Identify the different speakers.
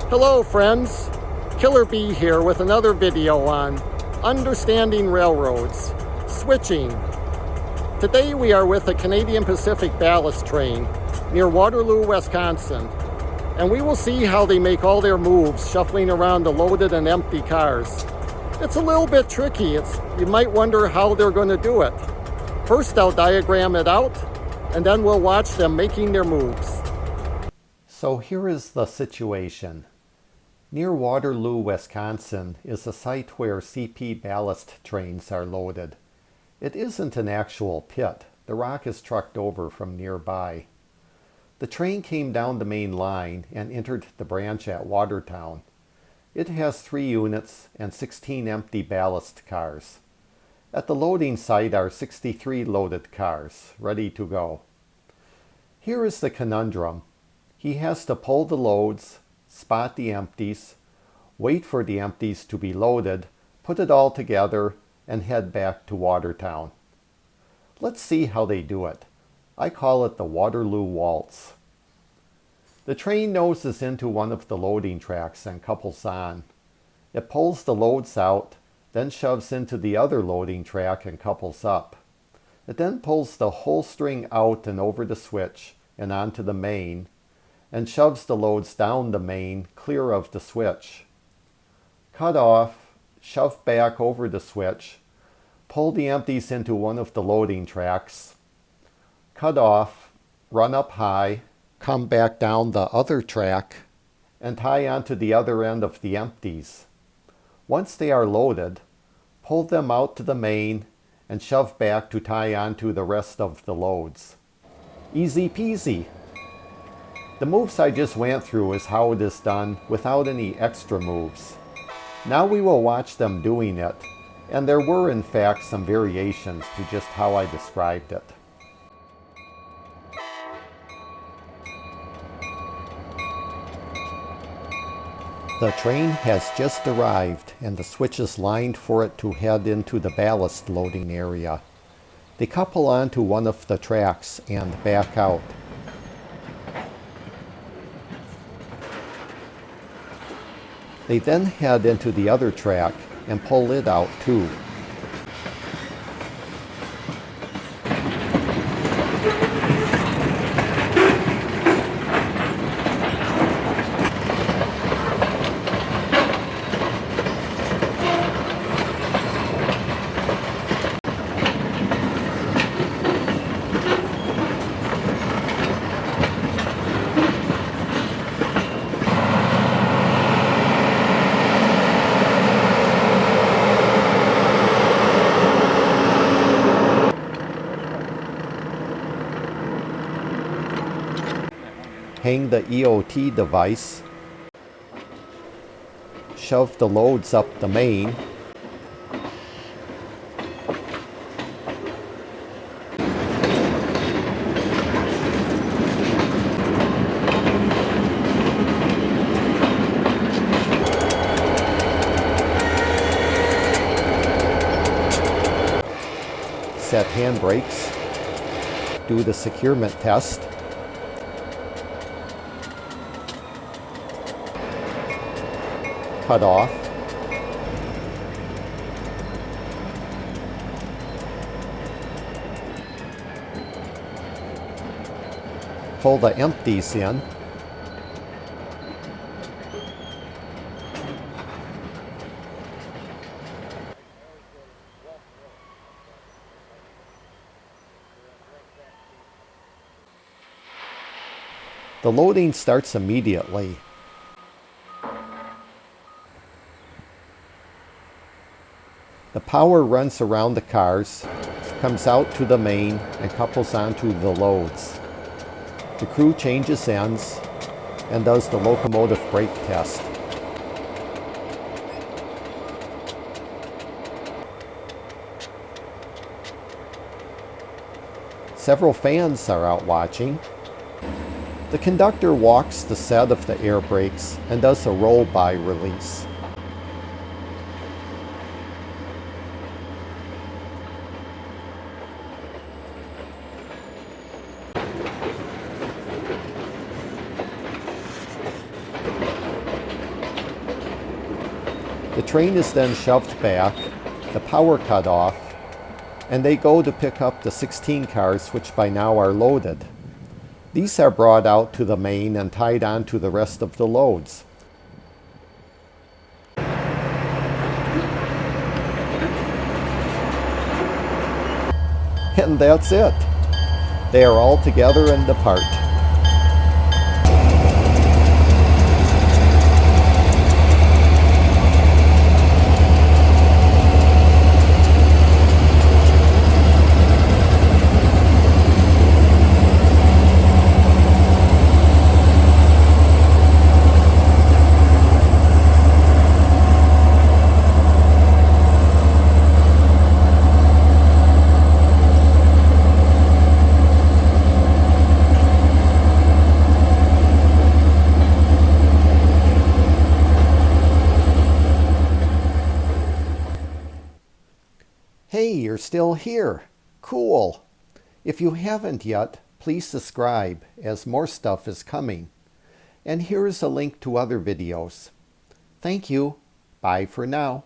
Speaker 1: Hello friends, Killer Bee here with another video on understanding railroads, switching. Today we are with the Canadian Pacific ballast train near Waterloo, Wisconsin, and we will see how they make all their moves shuffling around the loaded and empty cars. It's a little bit tricky. You might wonder how they're going to do it. First I'll diagram it out, and then we'll watch them making their moves. So here is the situation. Near Waterloo, Wisconsin is a site where CP ballast trains are loaded. It isn't an actual pit. The rock is trucked over from nearby. The train came down the main line and entered the branch at Watertown. It has 3 units and 16 empty ballast cars. At the loading site are 63 loaded cars, ready to go. Here is the conundrum. He has to pull the loads, spot the empties, wait for the empties to be loaded, put it all together, and head back to Watertown. Let's see how they do it. I call it the Waterloo Waltz. The train noses into one of the loading tracks and couples on. It pulls the loads out, then shoves into the other loading track and couples up. It then pulls the whole string out and over the switch and onto the main, and shoves the loads down the main clear of the switch. Cut off, shove back over the switch, pull the empties into one of the loading tracks, cut off, run up high, come back down the other track, and tie onto the other end of the empties. Once they are loaded, pull them out to the main and shove back to tie onto the rest of the loads. Easy peasy. The moves I just went through is how it is done without any extra moves. Now we will watch them doing it, and there were in fact some variations to just how I described it. The train has just arrived and the switch is lined for it to head into the ballast loading area. They couple onto one of the tracks and back out. They then head into the other track and pull it out too. Hang the EOT device, shove the loads up the main, set handbrakes, do the securement test, cut off, pull the empties in, the loading starts immediately. The power runs around the cars, comes out to the main, and couples onto the loads. The crew changes ends and does the locomotive brake test. Several fans are out watching. The conductor walks the set of the air brakes and does a roll-by release. The train is then shoved back, the power cut off, and they go to pick up the 16 cars which by now are loaded. These are brought out to the main and tied on to the rest of the loads. And that's it. They are all together and depart. Hey, you're still here. Cool. If you haven't yet, please subscribe as more stuff is coming. And here is a link to other videos. Thank you. Bye for now.